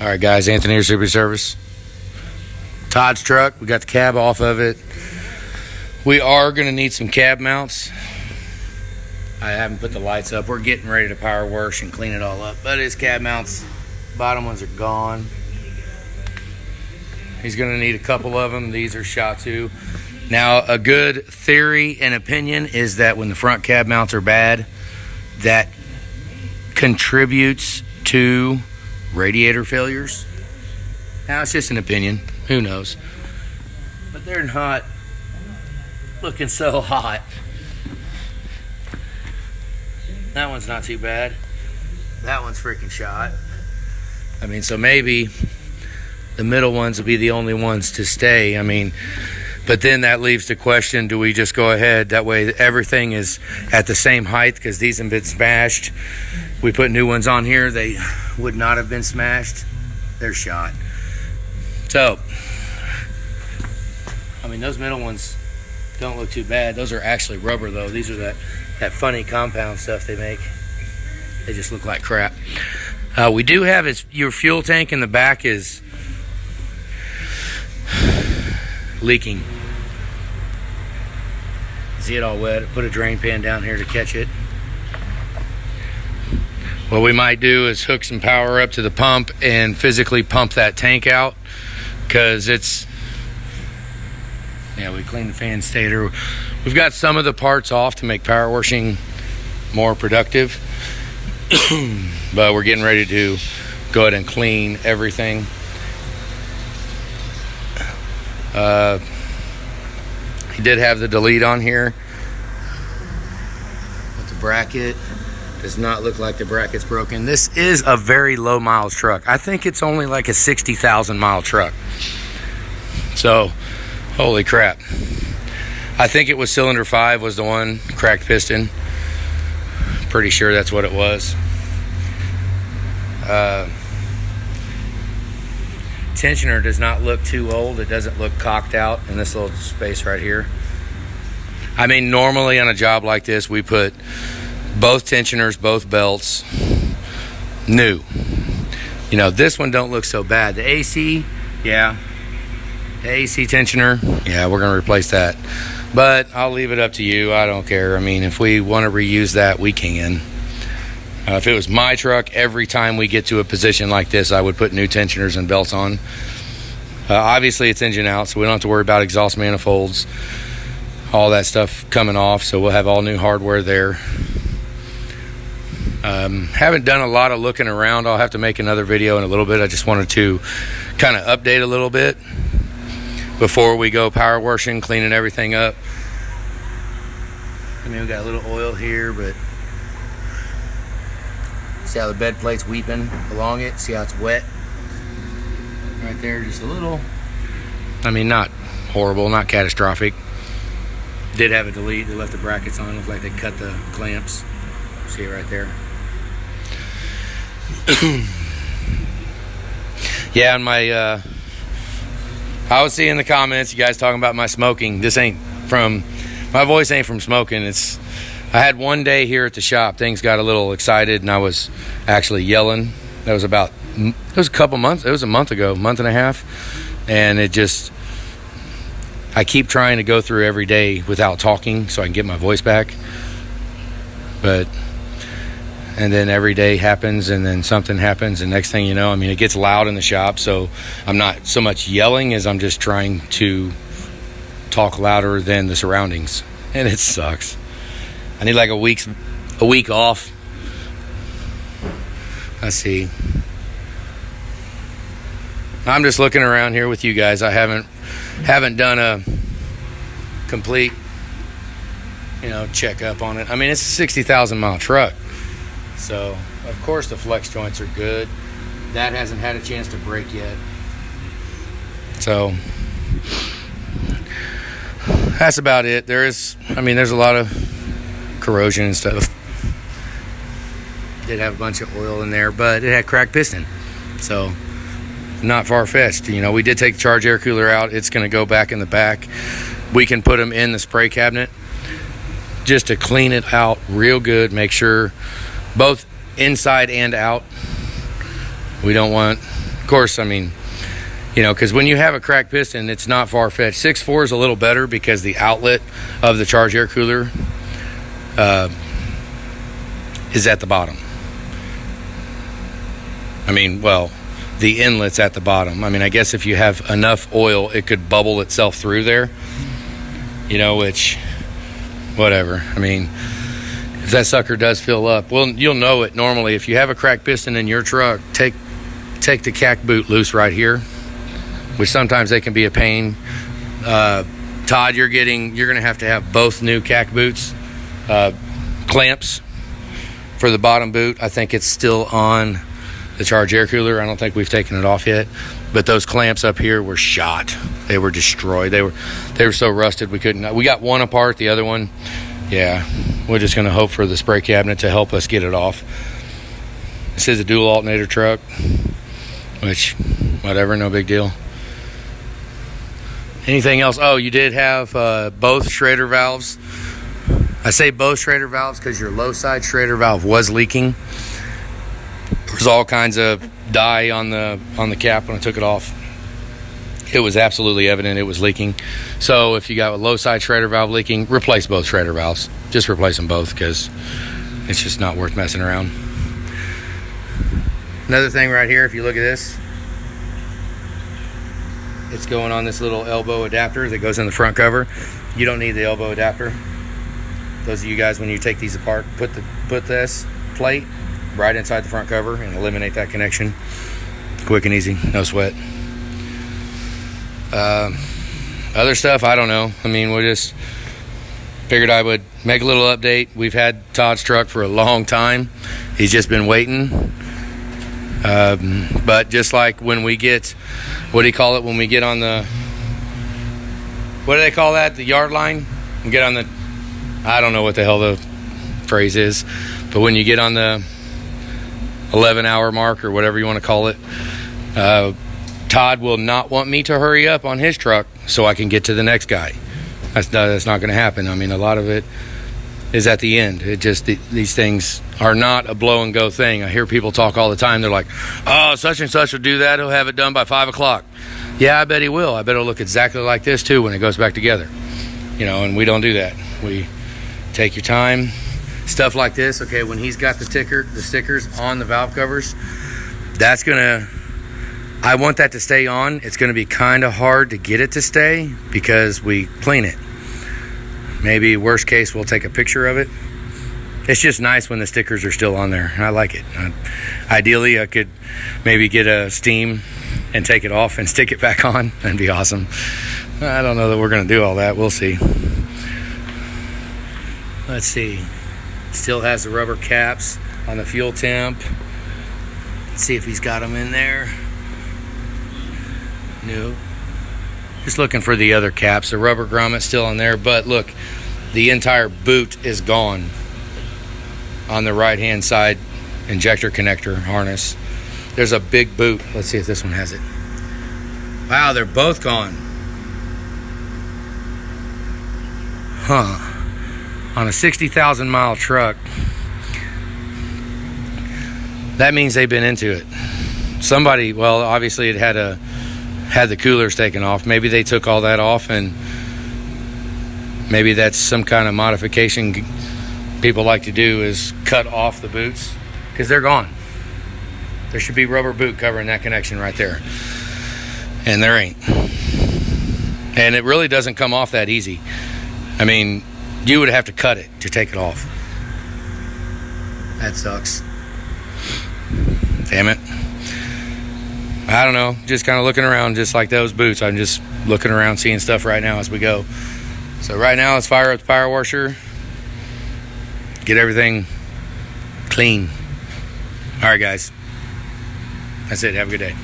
All right, guys, Anthony here, Super Service. Todd's truck, we got the cab off of it. We are going to need some cab mounts. I haven't put the lights up. We're getting ready to power wash and clean it all up. But his cab mounts, bottom ones are gone. He's going to need a couple of them. These are shot to. Now, a good theory and opinion is that when the front cab mounts are bad, that contributes to radiator failures. Now, it's just an opinion. Who knows? But they're not looking so hot. That one's not too bad. That one's freaking shot. I mean, so maybe the middle ones will be the only ones to stay. I mean, but then that leaves the question, do we just go ahead? That way everything is at the same height because these have been smashed. We put new ones on here. They would not have been smashed. They're shot. So, I mean, those middle ones don't look too bad. Those are actually rubber, though. These are that funny compound stuff they make. They just look like crap. We do have your fuel tank in the back is leaking. See it all wet. Put a drain pan down here to catch it. What we might do is hook some power up to the pump and physically pump that tank out because it's, yeah, we cleaned the fan stator. We've got some of the parts off to make power washing more productive, but we're getting ready to go ahead and clean everything. He did have the delete on here, but the bracket does not look like the bracket's broken. This is a very low miles truck. I think it's only like a 60,000 mile truck. So, holy crap. I think it was cylinder 5 was the one, cracked piston. Pretty sure that's what it was. Tensioner does not look too old. It doesn't look cocked out in this little space right here. I mean, normally on a job like this, we put both tensioners, both belts, new. You know, this one don't look so bad. The AC, yeah. The AC tensioner, yeah, we're gonna replace that. But I'll leave it up to you. I don't care. I mean, if we want to reuse that, we can. If it was my truck, every time we get to a position like this, I would put new tensioners and belts on. Obviously, it's engine out, so we don't have to worry about exhaust manifolds, all that stuff coming off, so we'll have all new hardware there. Haven't done a lot of looking around. I'll have to make another video in a little bit. I just wanted to kind of update a little bit before we go power washing, cleaning everything up. I mean, we got a little oil here, but see how the bed plate's weeping along it? See how it's wet? Right there, just a little. I mean, not horrible, not catastrophic. Did have a delete. They left the brackets on. Looked like they cut the clamps. See it right there. Yeah, and my I was seeing the comments, you guys talking about my smoking. This ain't from, my voice ain't from smoking. I had one day here at the shop, things got a little excited and I was actually yelling. It was a couple months, it was a month ago, month and a half. And I keep trying to go through every day without talking so I can get my voice back. And then every day happens and then something happens and next thing you know, I mean, it gets loud in the shop. So I'm not so much yelling as I'm just trying to talk louder than the surroundings. And it sucks. I need like a week off. Let's see. I'm just looking around here with you guys. I haven't done a complete, checkup on it. I mean, it's a 60,000 mile truck. So, of course, the flex joints are good. That hasn't had a chance to break yet. So, that's about it. There's a lot of corrosion and stuff. Did have a bunch of oil in there, but it had cracked piston. So, not far-fetched. We did take the charge air cooler out. It's going to go back in the back. We can put them in the spray cabinet just to clean it out real good. Make sure both inside and out. We don't want Of course, I mean, because when you have a cracked piston, it's not far-fetched. 6.4 is a little better because the outlet of the charged air cooler is at the bottom. I mean, well, the inlet's at the bottom. I mean, I guess if you have enough oil, it could bubble itself through there, which, whatever. I mean, if that sucker does fill up, well, you'll know it normally. If you have a cracked piston in your truck, take the cack boot loose right here, which sometimes they can be a pain. Todd, you're going to have both new cack boots, clamps for the bottom boot. I think it's still on the charged air cooler. I don't think we've taken it off yet, but those clamps up here were shot. They were destroyed. They were so rusted we couldn't. We got one apart. The other one, yeah, we're just going to hope for the spray cabinet to help us get it off. This is a dual alternator truck, which, whatever, no big deal. Anything else? Oh, you did have both Schrader valves. I say both Schrader valves because your low side Schrader valve was leaking. There was all kinds of dye on the cap when I took it off. It was absolutely evident it was leaking. So if you got a low side Schrader valve leaking, replace both Schrader valves. Just replace them both because it's just not worth messing around. Another thing right here, if you look at this, it's going on this little elbow adapter that goes in the front cover. You don't need the elbow adapter. Those of you guys, when you take these apart, put this plate right inside the front cover and eliminate that connection. Quick and easy, no sweat. Other stuff, I don't know. I mean, we just figured I would make a little update. We've had Todd's truck for a long time. He's just been waiting. But just like when we get, what do you call it? When we get on the, what do they call that? The yard line? We get on the, I don't know what the hell the phrase is, but when you get on the 11-hour mark or whatever you want to call it, Todd will not want me to hurry up on his truck so I can get to the next guy. That's not going to happen. I mean, a lot of it is at the end. It just, these things are not a blow and go thing. I hear people talk all the time. They're like, oh, such and such will do that. He'll have it done by 5 o'clock. Yeah, I bet he will. I bet it'll look exactly like this too when it goes back together. And we don't do that. We take your time. Stuff like this, okay, when he's got the stickers on the valve covers, that's gonna, I want that to stay on. It's gonna be kind of hard to get it to stay because we clean it. Maybe worst case, we'll take a picture of it. It's just nice when the stickers are still on there. I like it. Ideally, I could maybe get a steam and take it off and stick it back on. That'd be awesome. I don't know that we're gonna do all that. We'll see. Let's see. Still has the rubber caps on the fuel temp. Let's see if he's got them in there. No. Just looking for the other caps. The rubber grommet's still on there, but look, the entire boot is gone on the right-hand side injector connector harness. There's a big boot. Let's see if this one has it. Wow, they're both gone. Huh. On a 60,000 mile truck, that means they've been into it. Somebody, well, obviously it had the coolers taken off. Maybe they took all that off, and maybe that's some kind of modification people like to do, is cut off the boots because they're gone. There should be rubber boot covering that connection right there, and there ain't. And it really doesn't come off that easy. I mean, you would have to cut it to take it off. That sucks. Damn it. I don't know. Just kind of looking around, just like those boots. I'm just looking around, seeing stuff right now as we go. So right now, let's fire up the power washer. Get everything clean. All right, guys. That's it. Have a good day.